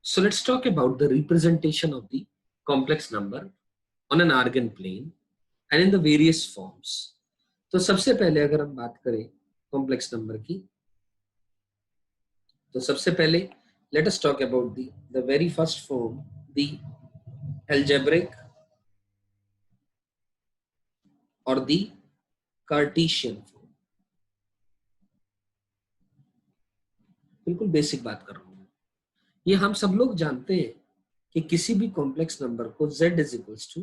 So let's talk about the representation of the complex number on an argand plane and in the various forms. तो सबसे पहले अगर हम बात करें कॉम्प्लेक्स नंबर की, तो सबसे पहले let us talk about the very first form, the algebraic or the Cartesian form. बिल्कुल बेसिक बात कर रहा हूं। ये हम सब लोग जानते हैं कि किसी भी कॉम्प्लेक्स नंबर को z is equals to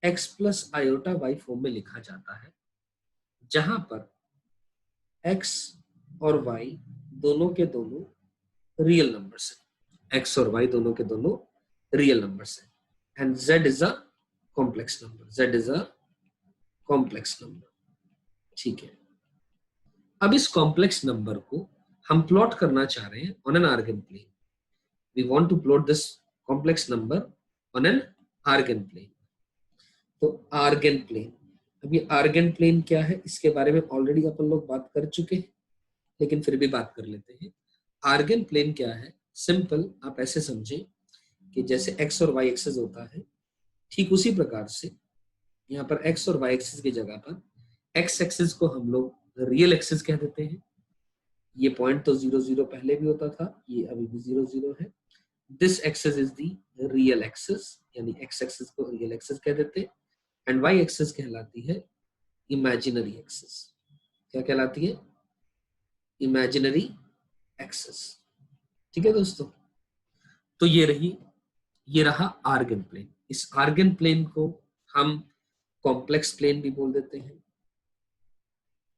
x plus iota y form में लिखा जाता है, जहां पर x और y दोनों के दोनों रियल नंबर्स हैं। x और y दोनों के दोनों रियल नंबर्स हैं and z is a complex number. z is a complex number. ठीक है, अब इस कॉम्प्लेक्स नंबर को हम प्लॉट करना चाह रहे हैं on an Argand plane. We want to plot this complex number on an Argand plane. तो आर्गन प्लेन, अब ये आर्गन प्लेन क्या है इसके बारे में ऑलरेडी अपन लोग बात कर चुके हैं, लेकिन फिर भी बात कर लेते हैं। आर्गन प्लेन क्या है? सिंपल आप ऐसे समझे कि जैसे x और y एक्सिस होता है, ठीक उसी प्रकार से यहाँ पर x और y एक्सिस की जगह पर x एक्सिस को हम लोग रियल एक्सिस कह देते हैं। ये पॉइंट तो 0 0 पहले भी होता था, ये अभी भी 0 0 है। This axis is the real axis, यानी x एक्सिस को रियल एक्सिस कह देते हैं एंड y एक्सिस कहलाती है इमेजिनरी एक्सिस। क्या कहलाती है? Imaginary axis. ठीक है दोस्तों, तो ये रहा आर्गन प्लेन। इस आर्गन प्लेन को हम कॉम्प्लेक्स प्लेन भी बोल देते हैं,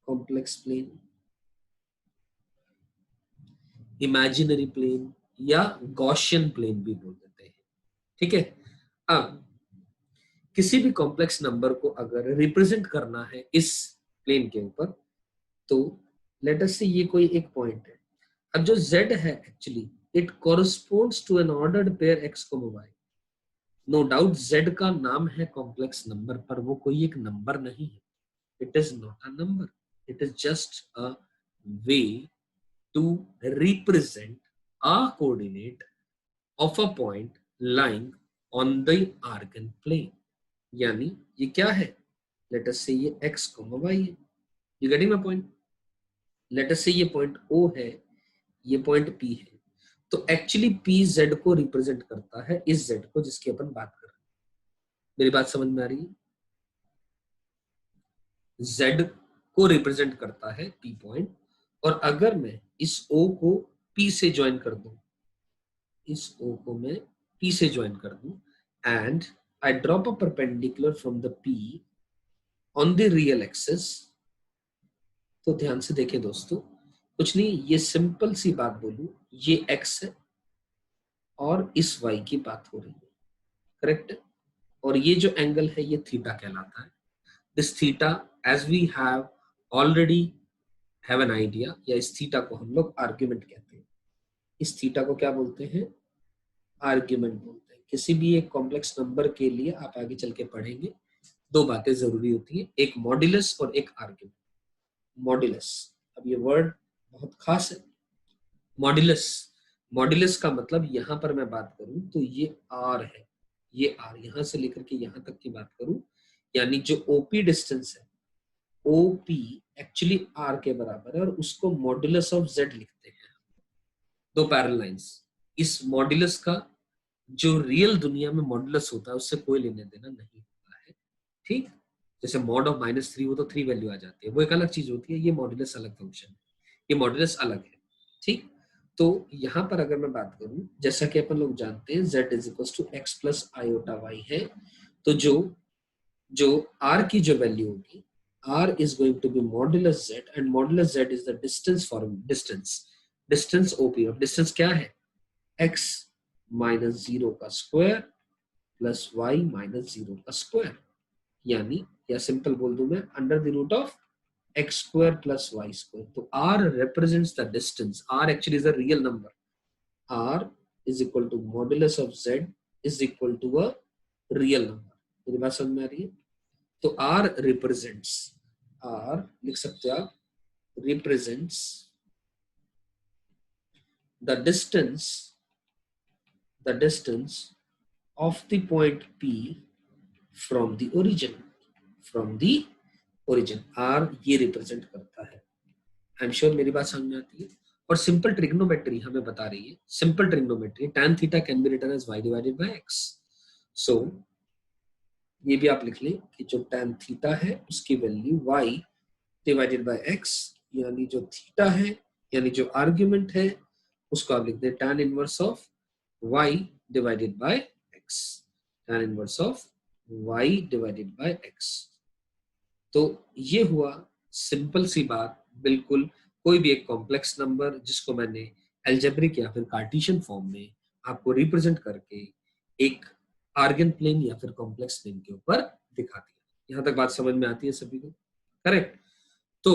कॉम्प्लेक्स प्लेन, इमेजिनरी प्लेन या गॉसियन प्लेन भी बोल देते हैं। ठीक है, अब किसी भी कॉम्प्लेक्स नंबर को अगर रिप्रेजेंट करना है इस प्लेन के ऊपर, तो लेट अस से ये कोई एक पॉइंट है। अब जो z है actually it corresponds to an ordered pair x, y। No doubt z का नाम है कॉम्प्लेक्स नंबर, पर वो कोई एक नंबर नहीं है। It is not a number, it is just a way to represent a coordinate of a point lying on the Argand plane. यानी ये क्या है? लेट अस से ये x, y है। You getting my point? Late us से ये point O है, ये पॉइंट P है। तो एक्चुअली P Z को रिप्रेजेंट करता है, इस Z को जिसकी अपन बात कर रहे हैं। मेरी बात समझ में आ रही है? Z को रिप्रेजेंट करता है P पॉइंट, और अगर मैं इस O को P से ज्वाइन कर दूं, इस O को मैं P से ज्वाइन कर दूं and I drop a perpendicular from the P on the real axis, तो ध्यान से देखें दोस्तों, कुछ नहीं, ये सिंपल सी बात बोलूं, ये x है और इस y की बात हो रही है, करेक्ट? और ये जो एंगल है ये थीटा कहलाता है। This theta as we have already have an idea, या इस थीटा को हम लोग आर्ग्यूमेंट कहते हैं। इस थीटा को क्या बोलते हैं? आर्ग्यूमेंट बोलते हैं। किसी भी एक कॉम्प्लेक्स नंबर के लिए आप आगे चल के पढ़ेंगे, दो बातें जरूरी होती है, एक मॉड्यूलस और एक आर्ग्यूमेंट। मॉड्यूलस, अब ये वर्ड बहुत खास है। मॉड्यूलस, मॉड्यूलस का मतलब यहां पर मैं बात करूं तो ये आर है, ये आर यहां से लेकर के यहां तक की बात करूं, यानी जो ओपी डिस्टेंस है, ओपी एक्चुअली आर के बराबर है और उसको मॉड्यूलस ऑफ जेड लिखते हैं। दो पैरेलल लाइंस, इस मॉड्यूलस का जो रियल दुनिया में मॉड्यूलस होता है उससे कोई लेने देना नहीं होता है। ठीक, जैसे मॉड ऑफ -3 वो तो 3 वैल्यू आ जाती है, वो एक अलग चीज होती है, ये मॉड्यूलस अलग फंक्शन है, ये मॉड्यूलस अलग है। ठीक, तो यहां पर अगर मैं बात करूं, जैसा कि अपन लोग जानते हैं z is equal to x plus iota y है, तो जो r की जो वैल्यू होगी, r is going to be modulus z and modulus z is the distance form, distance OP, और डिस्टेंस क्या है? x माइनस 0 का स्क्वायर प्लस y माइनस 0 का स्क्वायर, यानी या सिंपल बोल दूं मैं, under the root of x square plus y square. तो r represents the distance. r actually is a real number. r is equal to modulus of z is equal to a real number. मेरी बात समझ में आ रही है? तो r represents, r लिख सकते हो आप, represents the distance the distance of the point P from the origin, from the origin. R ये रिप्रेजेंट करता है। आई एम श्योर मेरी बात समझ में आती है। और सिंपल ट्रिग्नोमेट्री हमें बता रही है, simple trigonometry tan theta can be written as y divided by x। So ये भी आप लिख लें कि जो tan थीटा है उसकी value y divided by x, यानी जो थीटा है यानी जो आर्ग्यूमेंट है उसको आप लिख दें tan inverse of y divided by x, tan inverse of y divided by x। तो ये हुआ सिंपल सी बात, बिल्कुल कोई भी एक कॉम्प्लेक्स नंबर जिसको मैंने अलजेब्रिक या फिर कार्टेशियन फॉर्म में आपको रिप्रेजेंट करके एक आर्गन प्लेन या फिर कॉम्प्लेक्स प्लेन के ऊपर दिखा दिया। यहां तक बात समझ में आती है सभी को? करेक्ट। तो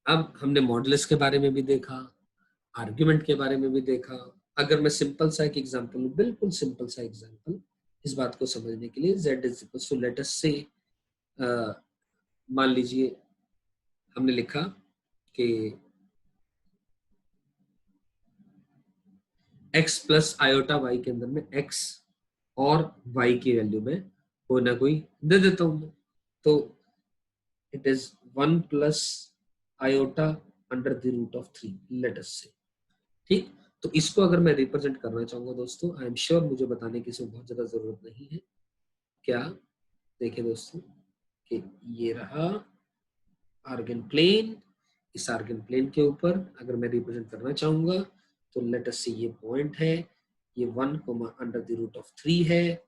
अब हमने मॉडुलस के बारे में भी देखा, आर्ग्यूमेंट के बारे में भी देखा। अगर मैं सिंपल सा एक एग्जांपल लूं, बिल्कुल सिंपल सा एग्जांपल इस बात को समझने के लिए, z is equal to let us से मान लीजिए हमने लिखा कि x प्लस आयोटा y के अंदर में x और y की वैल्यू में कोई ना कोई दे देता हूं मैं, तो it is 1 plus iota under the root of 3 let us से। ठीक, तो इसको अगर मैं रिप्रेजेंट करना चाहूंगा दोस्तों, आई एम श्योर मुझे बताने की इसमें बहुत ज्यादा जरूरत नहीं है। क्या देखिए दोस्तों कि ये रहा आर्गन प्लेन, इस आर्गन प्लेन के ऊपर अगर मैं रिप्रेजेंट करना चाहूंगा तो लेट अस से ये पॉइंट है, ये 1 अंडर द रूट ऑफ 3 है,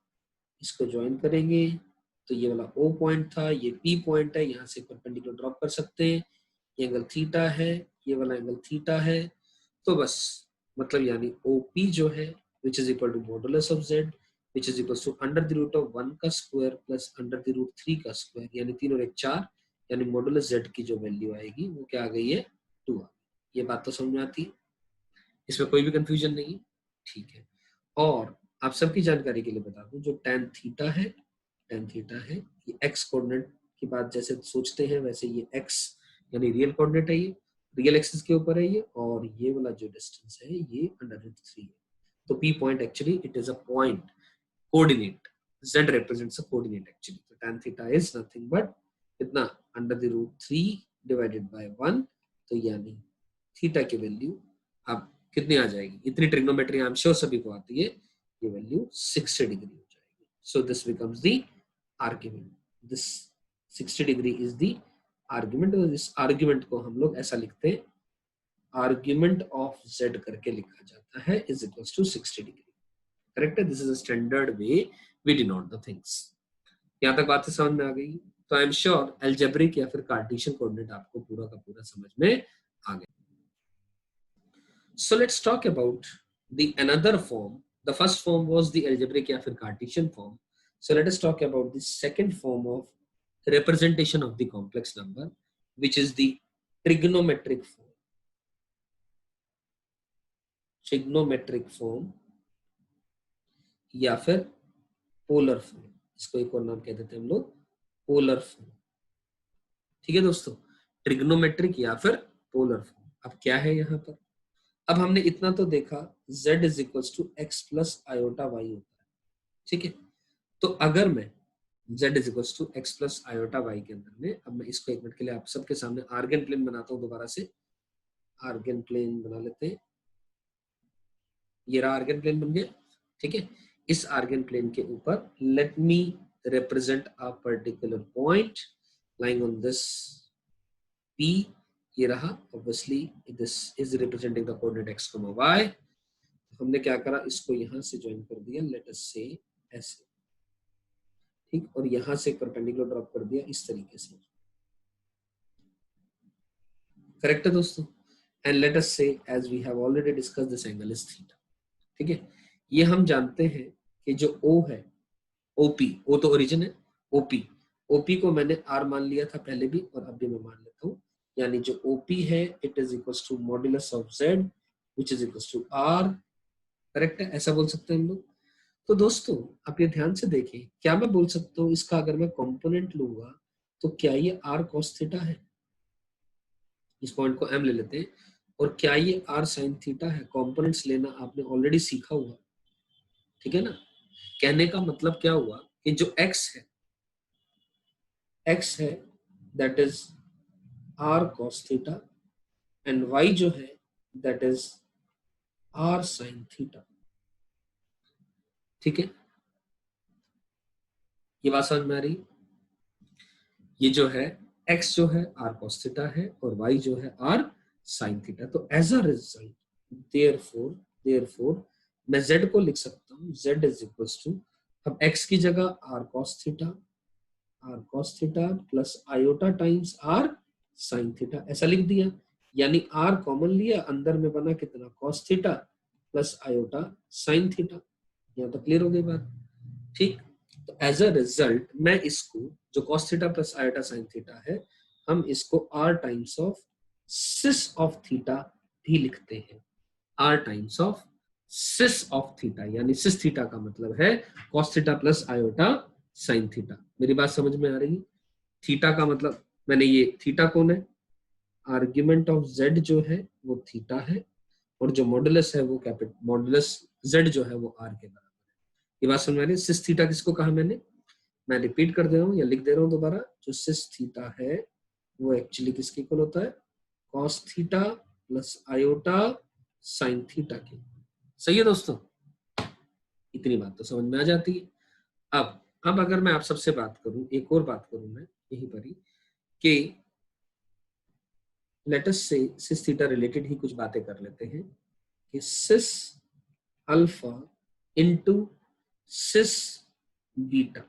इसको ज्वाइन करेंगे तो ये वाला O पॉइंट था, ये P पॉइंट है, यहाँ से परपेंडिकुलर ड्रॉप कर सकते हैं, ये एंगल थीटा है, ये वाला एंगल थीटा है। तो बस मतलब यानी OP जो है which is equal to modulus of Z which is equal to under the root of 1 का square plus under the root 3 का स्क्वायर, यानी 3 और 1 4, यानी मॉडुलस Z की जो वैल्यू आएगी वो क्या आ गई है 2 आ गई। ये बात तो समझ में आती है, इसमें कोई भी कंफ्यूजन नहीं। ठीक है, और आप सबकी जानकारी के लिए बता दूं जो tan थीटा है, tan थीटा है ये x कोऑर्डिनेट की बात जैसे सोचते हैं वैसे ये x यानी रियल कोऑर्डिनेट है, ये रियल एक्सिस के ऊपर है ये, और ये वाला जो डिस्टेंस है ये अंडर रूट 3 है। तो P point actually it is a point coordinate, Z represents a coordinate actually, so tan theta is nothing but कितना under the root 3 divided by 1, तो यानी थीटा की वैल्यू अब कितनी आ जाएगी, इतनी ट्रिग्नोमेट्री आई एम श्योर सभी को आती है, ये वैल्यू 60 डिग्री हो जाएगी। So this becomes the argument, this 60 degree is the argument, और इस आर्ग्यूमेंट को हम लोग ऐसा लिखते हैं, आर्ग्यूमेंट ऑफ z करके लिखा जाता है is equals to 60 degree. Correct है, this is a standard way we denote the things. यहां तक बातें समझ में आ गई? तो आई एम श्योर अलजेब्रिक या फिर कार्टेशियन कोऑर्डिनेट आपको पूरा का पूरा समझ में आ गया। So let's talk about the another form. The first form was the algebraic या फिर Cartesian form. So let us talk about the second form of representation of the complex number, which is the trigonometric form. Trigonometric form या फिर polar form, इसको एक और नाम कह देते हैं हम लोग पोलर फॉर्म। ठीक है दोस्तों, ट्रिग्नोमेट्रिक या फिर पोलर फॉर्म। अब क्या है यहाँ पर, अब हमने इतना तो देखा z is equal to x plus iota y होता है। ठीक है, तो अगर मैं z is equal to x plus iota y के अंदर में, अब मैं इसको एक मिनट के लिए आप सबके सामने आर्गन प्लेन बनाता हूँ, दोबारा से आर्गन प्लेन बना लेते हैं। ये रहा आर्गन प्लेन बन गया। ठीक है, इस आर्गन प्लेन के ऊपर let me represent a particular point lying on this P, ये रहा, obviously this is representing the coordinate x, y। हमने क्या करा, इसको यहां से ज्वाइन कर दिया, लेट अस से ऐसे, ठीक, और यहां से परपेंडिकुलर ड्रॉप कर दिया इस तरीके से। करेक्ट है दोस्तों, एंड लेट अस से as we have already discuss this angle is theta. ठीक है, ये हम जानते हैं कि जो O है, OP, O तो ओरिजिन है, OP को मैंने R मान लिया था पहले भी और अब भी मैं मान लेता हूँ, यानी जो OP है it is equals to modulus of Z which is equals to R। Correct है, ऐसा बोल सकते हैं हम लोग। तो दोस्तों आप ये ध्यान से देखें, क्या मैं बोल सकता हूँ इसका अगर मैं कंपोनेंट लूंगा तो क्या ये r cos थीटा है, इस पॉइंट को m ले लेते हैं, और क्या ये r sin थीटा है? कंपोनेंट्स लेना आपने ऑलरेडी सीखा हुआ, ठीक है ना। कहने का मतलब क्या हुआ कि जो x है that is r cos theta and y जो है that is r sin theta, ठीक है। ये बात समझ में आ रही? ये जो है x जो है r cos थीटा है और y जो है r sin थीटा। तो एज अ रिजल्ट देयरफॉर मैं z को लिख सकता हूँ, z इज इक्वल टू, अब x की जगह r cos theta plus iota times r sin theta, ऐसा लिख दिया। यानी r कॉमन लिया, अंदर में बना कितना, cos theta plus iota sin theta. यहाँ तो क्लियर हो गई बात, ठीक। तो एज अ रिजल्ट मैं इसको जो cos theta plus iota sin theta है, हम इसको r times of cis of theta भी लिखते हैं। r times of cis of theta, यानी सिस थीटा का मतलब है cos theta plus iota sin theta. मेरी बात समझ में आ रही है? थीटा का मतलब, मैंने ये थीटा कौन है, आर्ग्यूमेंट ऑफ z जो है वो थीटा है, और जो मॉडुलस है वो कैपिटल मॉडुलस z जो है वो r के बराबर है। ये बात समझ में आ रही है? सिस थीटा किसको कहा मैंने, मैं रिपीट कर दे रहा हूँ या लिख दे रहा हूँ दोबारा, जो सिस थीटा है वो एक्चुअली किसके इक्वल होता है, cos theta plus iota sin theta के। सही है दोस्तों, इतनी बात तो समझ में आ जाती है। अब अगर मैं आप सबसे बात करूं, एक और बात करूं मैं यहीं पर ही, कि लेट अस से सिस थीटा रिलेटेड ही कुछ बातें कर लेते हैं, कि सिस अल्फा इनटू सिस बीटा,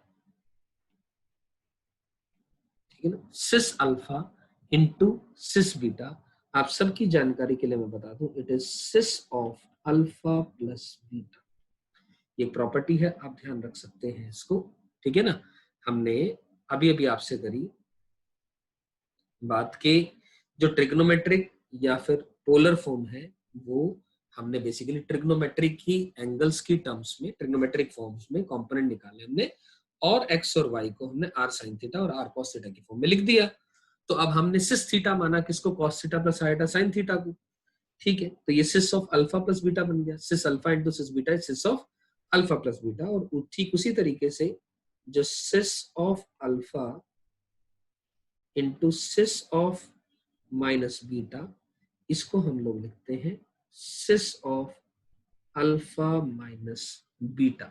ठीक है ना, सिस अल्फा इनटू सिस बीटा। आप सबकी जानकारी के लिए मैं बता दूं, it is cis of alpha plus beta. ये प्रॉपर्टी है, आप ध्यान रख सकते हैं इसको, ठीक है ना। हमने अभी अभी आपसे करी बात के जो ट्रिग्नोमेट्रिक या फिर पोलर फॉर्म है, वो हमने बेसिकली ट्रिग्नोमेट्रिक की एंगल्स की टर्म्स में, ट्रिग्नोमेट्रिक फॉर्म्स में कंपोनेंट निकाले हमने, और x और y को हमने r sin थीटा और r cos थीटा की फॉर्म में लिख दिया। तो अब हमने सिस थीटा माना किसको, cos theta plus iota sin theta को, ठीक है। तो ये cis of alpha plus beta बन गया, cis alpha into cis beta is cis of alpha plus beta. और ठीक उसी तरीके से जो cis of alpha into cis of minus beta, इसको हम लोग लिखते हैं cis of alpha minus beta.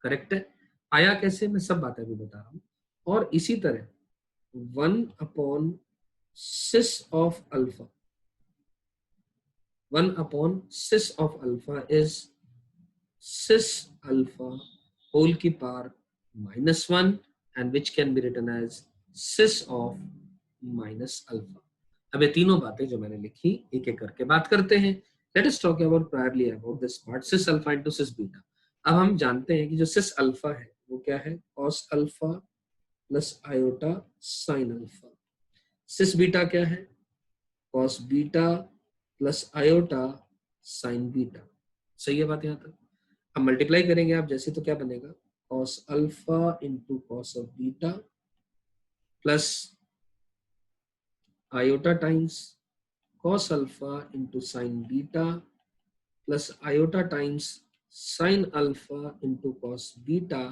Correct है? आया कैसे, मैं सब बातें भी बता रहा हूं। और इसी तरह 1 cis of alpha, 1 cis of alpha is cis alpha whole की power -1 and which can be written as cis of minus alpha. अब ये तीनों बातें जो मैंने लिखी एक एक करके बात करते हैं। Let us talk about priorly about this part cis alpha into cis beta. अब हम जानते हैं कि जो सिस अल्फा है वो क्या है, cos alpha plus iota sin alpha. Cis beta क्या है, cos beta plus iota sin beta. सही है बात यहाँ तक? अब मल्टीप्लाई करेंगे आप जैसे, तो क्या बनेगा, cos alpha into cos of beta plus iota times cos alpha into sine beta plus iota times sine alpha into cos beta,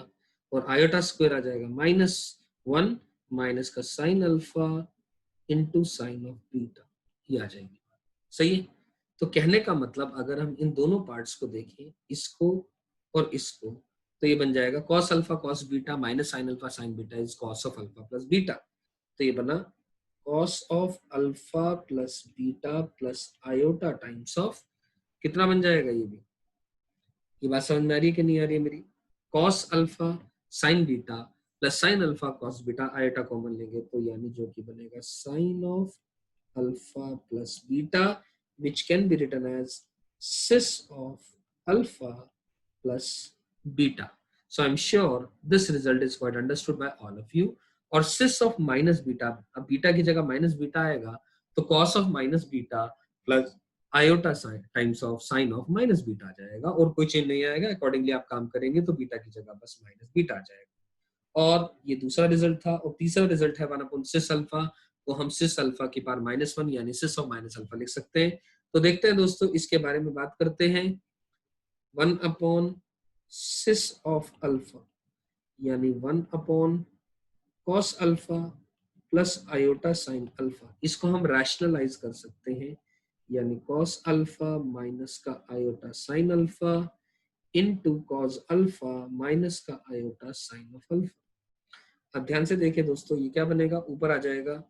और आयोटा स्क्वायर आ जाएगा -1 माइनस का sine alpha into sine of beta, ये आ जाएगी। सही है? तो कहने का मतलब अगर हम इन दोनों पार्ट्स को देखें, इसको और इसको, तो ये बन जाएगा cos alpha cos beta minus sine alpha sine beta is cos of alpha plus beta. तो ये बना cos of alpha plus beta plus iota times of, कितना बन जाएगा ये भी, ये बात समझ में आ रही है कि नहीं आ रही है मेरी, cos alpha sine beta plus sine alpha cos beta, iota common लेंगे तो यानी जो कि बनेगा sine of alpha plus beta which can be written as cis of alpha plus beta. So I'm sure this result is quite understood by all of you. और cis of minus beta, अब beta की जगह minus beta आएगा तो cos of minus beta plus iota times of sine of minus beta आ जाएगा, और कोई चेंज नहीं आएगा। अकॉर्डिंगली आप काम करेंगे तो बीटा की जगह बस माइनस बीटा आ जाएगा। और ये दूसरा रिजल्ट था। और तीसरा रिजल्ट है 1/सिस अल्फा, तो हम सिस अल्फा की पावर -1 यानी सिस ऑफ माइनस अल्फा लिख सकते हैं। तो देखते हैं दोस्तों, इसके बारे में बात करते हैं। 1/sis ऑफ अल्फा यानी 1/cos alpha plus iota sine alpha, इसको हम रैशनलाइज कर सकते हैं, यानी cos अल्फा माइनस का iota sine alpha into cos alpha minus का आयोटा साइन ऑफ अल्फा। अब ध्यान से देखिए दोस्तों, ये क्या बनेगा, ऊपर आ जाएगा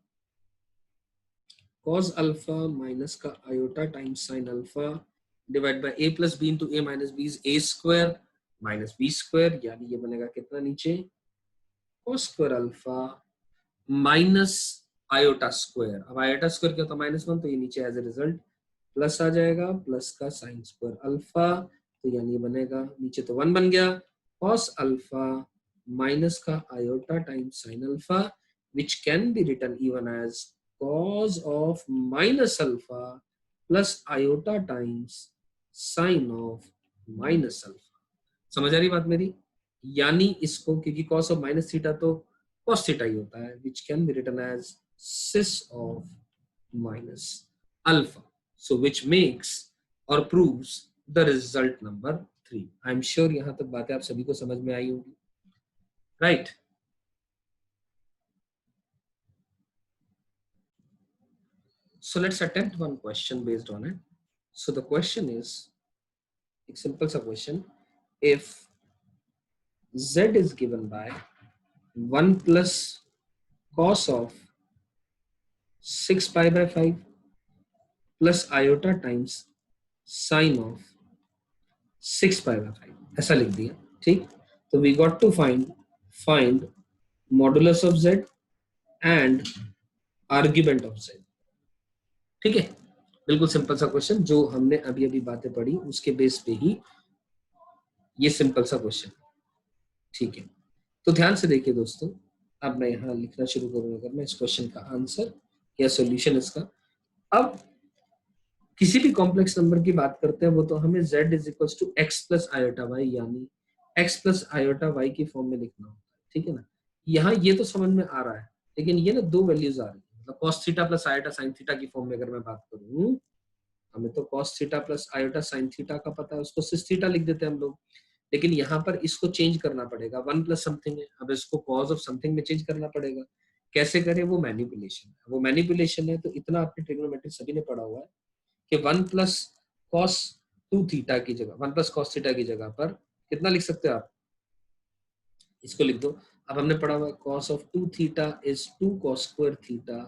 cos अल्फा माइनस का iota times sine alpha divide by a plus b into a minus b is a square minus b square, यानी ये बनेगा कितना नीचे cos square alpha minus iota square. अब आयोटा स्क्वायर क्या होता है -1, तो ये नीचे एज ए रिजल्ट प्लस आ जाएगा, प्लस का साइन स्क्वायर अल्फा, तो यानी ये बनेगा नीचे तो 1 बन गया, cos अल्फा माइनस का iota times sine alpha which can be written even as cos of minus alpha plus iota times sine of minus alpha. समझ आ रही बात मेरी? यानी इसको, क्योंकि cos ऑफ माइनस थीटा तो cos थीटा ही होता है, which can be written as sis of minus alpha, so which makes or proves the result number 3। I am sure यहां तक बातें आप सभी को समझ में आई होगी, right? So let's attempt one question based on it. So the question is a simple सा question, if z is given by 1 plus cos of 6 pi by 5 plus iota times sine of 6 pi by 5, ऐसा लिख दिया, ठीक। तो we got to find modulus of z and argument of z। ठीक है, बिल्कुल simple सा क्वेश्चन, जो हमने अभी अभी बातें पढ़ी उसके बेस पे ही ये सिंपल सा क्वेश्चन, ठीक है। तो ध्यान से देखिए दोस्तों, अब मैं यहाँ लिखना शुरू करूंगा अगर मैं इस क्वेश्चन का आंसर या सॉल्यूशन इसका। अब किसी भी कॉम्प्लेक्स नंबर की बात करते हैं वो तो हमें z is equal to x plus iota y यानी x प्लस आयोटा वाई की फॉर्म में लिखना होता है, ठीक है ना। यहाँ ये तो समझ में आ रहा है, लेकिन ये ना दो वैल्यूज आ रही है, मतलब cos theta plus iota sine theta की फॉर्म में अगर मैं बात करूँ, हमें तो cos theta plus iota sine theta का पता है, उसको सिस थीटा लिख देते हैं हम लोग, लेकिन यहाँ पर इसको चेंज करना पड़ेगा, 1 प्लस समथिंग है, अब इसको cos ऑफ समथिंग में चेंज करना पड़ेगा। कैसे करें, वो मैनिपुलेशन है, वो मैनिपुलेशन है। तो इतना आपने ट्रिग्नोमेट्री सभी ने पढ़ा हुआ है कि 1 प्लस कॉस 2 थीटा की जगह, 1 प्लस कॉस थीटा की जगह पर कितना लिख सकते हो आप, इसको लिख दो। अब हमने पढ़ा हुआ cos of 2 theta is 2 cos square theta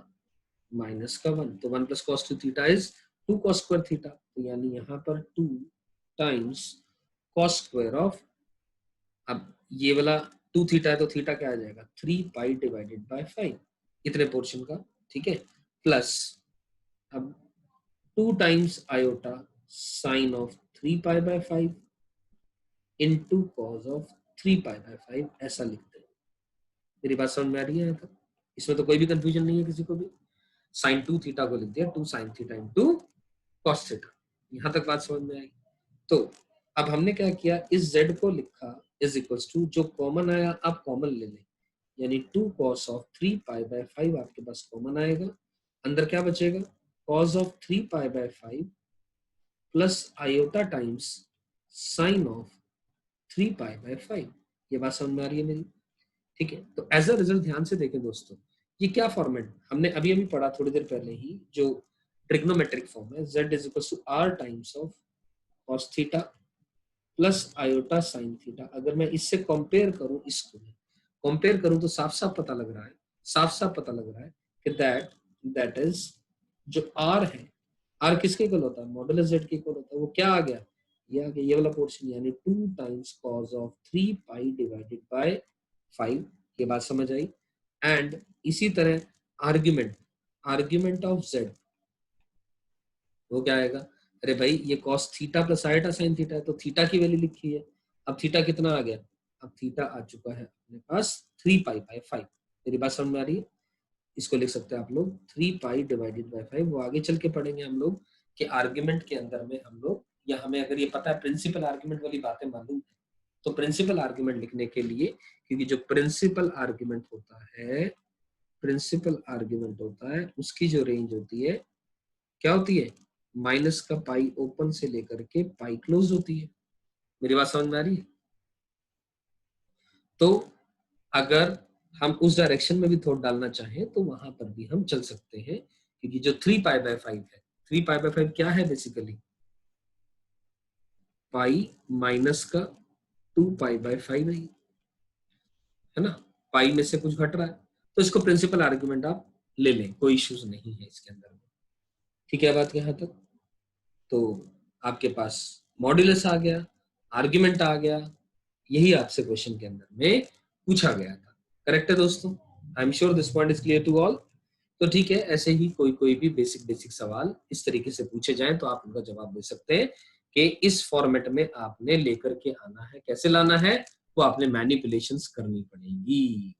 minus का 1, तो 1 plus cos 2 theta is 2 cos square theta, तो यानी यहाँ पर 2 टाइम्स कॉस स्क्वायर ऑफ, अब ये वाला 2 थीटा है तो थीटा क्या आ जाएगा 3 पाई डिवाइडेड बाय 5, इतने पोर्शन का, ठीक है, प्लस अब 2 times iota sine of 3 pi by 5 into cos of 3 pi by 5, ऐसा लिखते हैं। मेरी बात समझ में आ रही है यहाँ तक? इसमें तो कोई भी कंफ्यूजन नहीं है किसी को भी। साइन 2 थीटा को लिख दिया 2 sine theta into cos theta, यहाँ तक बात समझ में आई। तो अब हमने क्या किया, इस z को लिखा इज इक्वल्स टू, जो कॉमन आया आप कॉमन ले लें, यानी 2 कॉस ऑफ 3 पाई बाय 5 आपके पास कॉमन आएगा, अंदर क्या बचेगा cos of 3 pi by 5 plus iota times sine of 3 pi by 5। ये बात समझ में आ रही है मेरी? ठीक है, तो एज अ रिजल्ट ध्यान से देखें दोस्तों, ये क्या फॉर्मेट हमने अभी अभी पढ़ा थोड़ी देर पहले ही, जो ट्रिग्नोमेट्रिक फॉर्म है, z is equal to r times of cos theta plus iota sine theta. अगर मैं इससे कंपेयर करूं, इसको कंपेयर करूं तो साफ साफ पता लग रहा है, साफ साफ पता लग रहा है कि दैट इज, जो r है, r किसके इक्वल होता है, मॉडुलस z के इक्वल होता है, वो क्या आ गया, ये आ गया ये वाला पोर्शन, यानी 2 times cos of 3 pi divided by 5। ये बात समझ आई? एंड इसी तरह आर्ग्यूमेंट, आर्ग्यूमेंट ऑफ z वो क्या आएगा, अरे भाई ये cos theta plus iota sine theta है, तो थीटा की वैल्यू लिखी है, अब थीटा कितना आ गया, अब थीटा आ चुका है अपने पास 3 पाई बाय 5। मेरी बात समझ में आ रही है? इसको लिख सकते हैं आप लोग 3 पाई डिवाइडेड बाय 5, वो आगे चल के पढ़ेंगे हम लोग कि आर्ग्यूमेंट के अंदर में हम लोग, या हमें अगर ये पता है प्रिंसिपल आर्ग्यूमेंट वाली बातें मालूम है, तो प्रिंसिपल आर्ग्यूमेंट लिखने के लिए, क्योंकि जो प्रिंसिपल आर्ग्यूमेंट होता है, प्रिंसिपल आर्ग्यूमेंट होता है उसकी जो रेंज होती है क्या होती है, माइनस का पाई ओपन से लेकर के पाई क्लोज होती है। मेरी बात समझ में आ रही है? तो अगर हम उस डायरेक्शन में भी थोड़ा डालना चाहें तो वहां पर भी हम चल सकते हैं, क्योंकि जो 3π/5 है, 3π/5 क्या है बेसिकली, पाई माइनस का 2π/5 है ना, पाई में से कुछ घट रहा है, तो इसको प्रिंसिपल आर्ग्यूमेंट आप ले लें, कोई इश्यूज नहीं है इसके अंदर में। ठीक है बात यहां तक? तो आपके पास मॉड्यूलस आ गया, आर्ग्यूमेंट आ गया, यही आपसे क्वेश्चन के अंदर में पूछा गया था। करेक्ट है दोस्तों? I am sure this point is clear to all. तो ठीक है, ऐसे ही कोई भी बेसिक सवाल इस तरीके से पूछे जाएं तो आप उनका जवाब दे सकते हैं कि इस फॉर्मेट में आपने लेकर के आना है। कैसे लाना है वो आपने मैनिपुलेशंस करनी पड़ेंगी।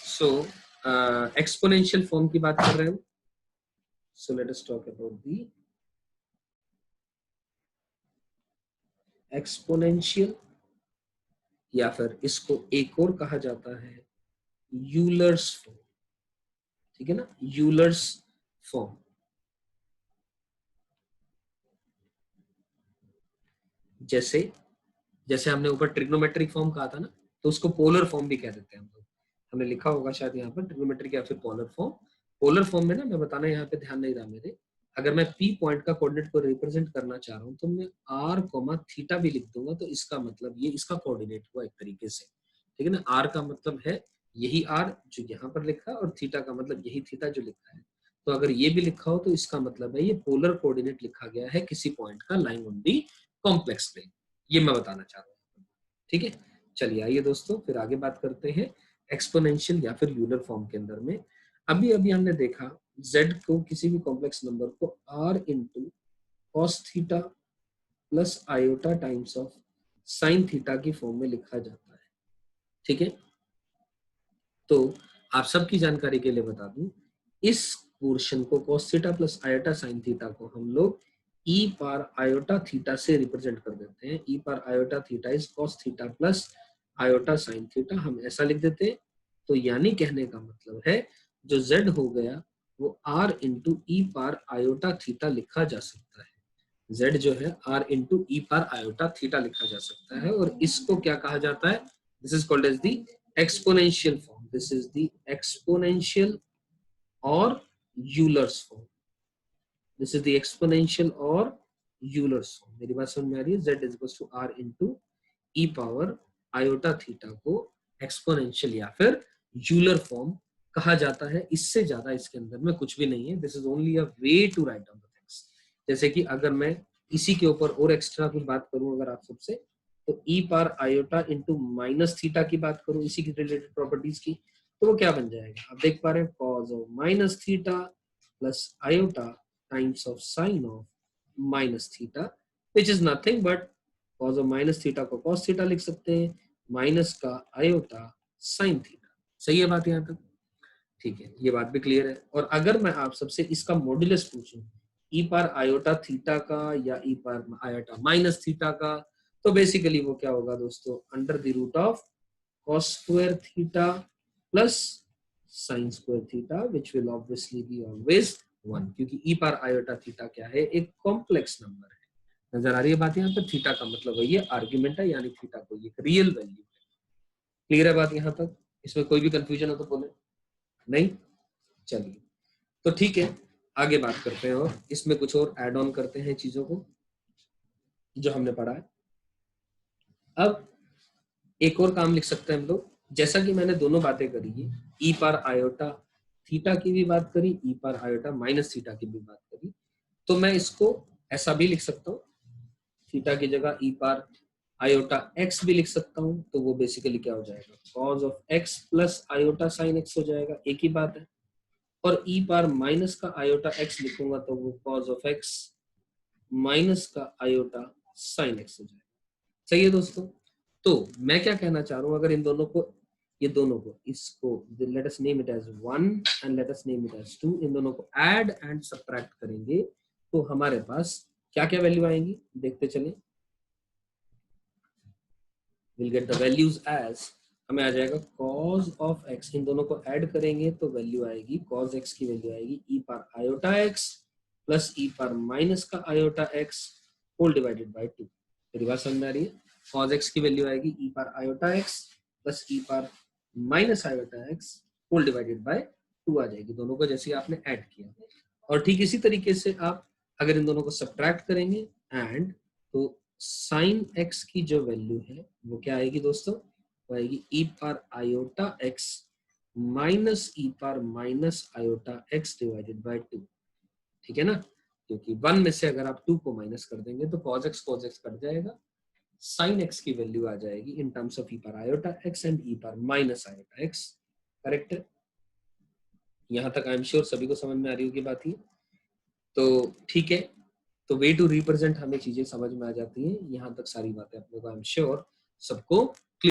सो एक्सपोनेंशियल फॉर्म की बात कर रहे हैं। So let us talk about the exponential, या फिर इसको एक और कहा जाता है यूलर्स फॉर्म। ठीक है ना, यूलर्स फॉर्म। जैसे जैसे हमने ऊपर ट्रिग्नोमेट्रिक फॉर्म कहा था ना, तो उसको पोलर फॉर्म भी कह देते हैं हम लोग। हमने लिखा होगा शायद यहाँ पर ट्रिग्नोमेट्रिक या फिर पोलर फॉर्म। पोलर फॉर्म में ना, मैं बताना यहाँ पे ध्यान नहीं रहा मेरे, अगर मैं पी पॉइंट का कोऑर्डिनेट को रिप्रेजेंट करना चाह रहा हूँ तो मैं आर कोमा थीटा भी लिख दूंगा, तो इसका मतलब ये इसका कोऑर्डिनेट हुआ एक तरीके से। ठीक है ना, आर का मतलब है यही आर जो यहाँ पर लिखा है, और थीटा का मतलब यही थीटा जो लिखा है। तो अगर ये भी लिखा हो तो इसका मतलब है ये पोलर कोऑर्डिनेट लिखा गया है किसी पॉइंट का line on the complex plane. ये मैं बताना चाह रहा हूँ। ठीक है, चलिए आइए दोस्तों फिर आगे बात करते हैं एक्सपोनेंशियल या फिर यूलर फॉर्म के अंदर में। अभी अभी हमने देखा z को, किसी भी कॉम्प्लेक्स नंबर को r into cos theta plus iota times of sine theta की फॉर्म में लिखा जाता है। ठीक है, तो आप सबकी जानकारी के लिए बता दूं, इस पोर्शन को cos theta plus iota sine theta को हम लोग e पार आयोटा थीटा से रिप्रेजेंट कर देते हैं। e par iota theta is cos theta plus iota sine theta, हम ऐसा लिख देते हैं। तो यानी कहने का मतलब है जो z हो गया वो r इंटू ई पार आयोटा थीटा लिखा जा सकता है। z जो है r इंटू ई पार आयोटा थीटा लिखा जा सकता है, और इसको क्या कहा जाता है, this is called as the exponential form. This is the exponential or Euler's form. This is the exponential or Euler's form. मेरी बात समझ में आ रही है? Z is equals to R into e power iota theta को exponential या फिर Euler form कहा जाता है। इससे ज्यादा इसके अंदर में कुछ भी नहीं है। This is only a way to write down the things. जैसे कि अगर मैं इसी के ऊपर और एक्स्ट्रा कुछ बात करूं अगर आप सबसे, तो e power iota into minus theta की बात करूं इसी की रिलेटेड प्रॉपर्टीज की, तो वो क्या बन जाएगा, आप देख पा रहे हैं, cause of minus theta plus iota times of sine of minus theta, which is nothing but cause of minus theta को कॉस थीटा लिख सकते हैं, माइनस का आयोटा साइन थीटा। सही है बात यहाँ तक? ठीक है, ये बात भी क्लियर है। और अगर मैं आप सबसे इसका मॉड्यूलस पूछूं ई पार आयोटा थीटा का या ई पार आयोटा माइनस थीटा का, तो बेसिकली वो क्या होगा दोस्तों, under the root of cos square theta plus sine square theta, which will obviously be always 1, क्योंकि ई पार आयोटा थीटा क्या है, एक कॉम्प्लेक्स नंबर है। नजर आ रही है बात यहाँ पर? थीटा का मतलब है ये आर्ग्यूमेंट है, यानी थीटा को ये रियल वैल्यू है। क्लियर है बात यहाँ तक? इसमें कोई भी कंफ्यूजन हो तो बोले। नहीं? चलिए, तो ठीक है, आगे बात करते हैं और इसमें कुछ और ऐड ऑन करते हैं चीजों को जो हमने पढ़ा है। अब एक और काम लिख सकते हैं हम लोग, जैसा कि मैंने दोनों बातें करी है, ई पार आयोटा थीटा की भी बात करी, ई पार आयोटा माइनस थीटा की भी बात करी, तो मैं इसको ऐसा भी लिख सकता हूँ, थीटा की जगह ई पार आयोटा एक्स भी लिख सकता हूँ, तो वो बेसिकली क्या हो जाएगा, cause of x plus iota sine x हो जाएगा, एक ही बात है। और ई पार माइनस का आयोटा एक्स लिखूंगा तो वो कॉज ऑफ एक्स माइनस का आयोटा साइन एक्स हो जाएगा। सही है दोस्तों? तो मैं क्या कहना चाह रहा हूं, अगर इन दोनों को, ये दोनों को, इसको let us name it as 1 and let us name it as 2, इन दोनों को ऐड एंड सबट्रैक्ट करेंगे तो हमारे पास क्या क्या वैल्यू आएंगी, देखते चलें। Will get the values as हमें आ जाएगा cos ऑफ x, इन दोनों को ऐड करेंगे तो वैल्यू आएगी cos x की वैल्यू आएगी e power iota x plus e power minus का iota x whole divided by 2। मेरी बात समझ में आ रही है? cos x की वैल्यू आएगी e power iota x plus e power minus iota x whole divided by 2 आ जाएगी, दोनों को जैसे आपने ऐड किया। और ठीक इसी तरीके से आप अगर इन दोनों को सब्ट्रैक्ट करेंगे एंड, तो साइन x की जो वैल्यू है वो क्या आएगी दोस्तों, वो आएगी e power iota x minus e power minus iota x divided by 2। ठीक है ना, क्योंकि 1 में से अगर आप 2 को माइनस कर देंगे तो cos x कट जाएगा, साइन x की वैल्यू आ जाएगी in terms of e power iota x and e power minus iota x। Correct है? यहां तक आई एम श्योर सभी को समझ में आ रही होगी बात ये। तो ठीक है, तो वे टू रिप्रेजेंट हमें चीजें समझ में आ जाती हैं, यहाँ तक सारी बातें अपने को आई एम श्योर सबको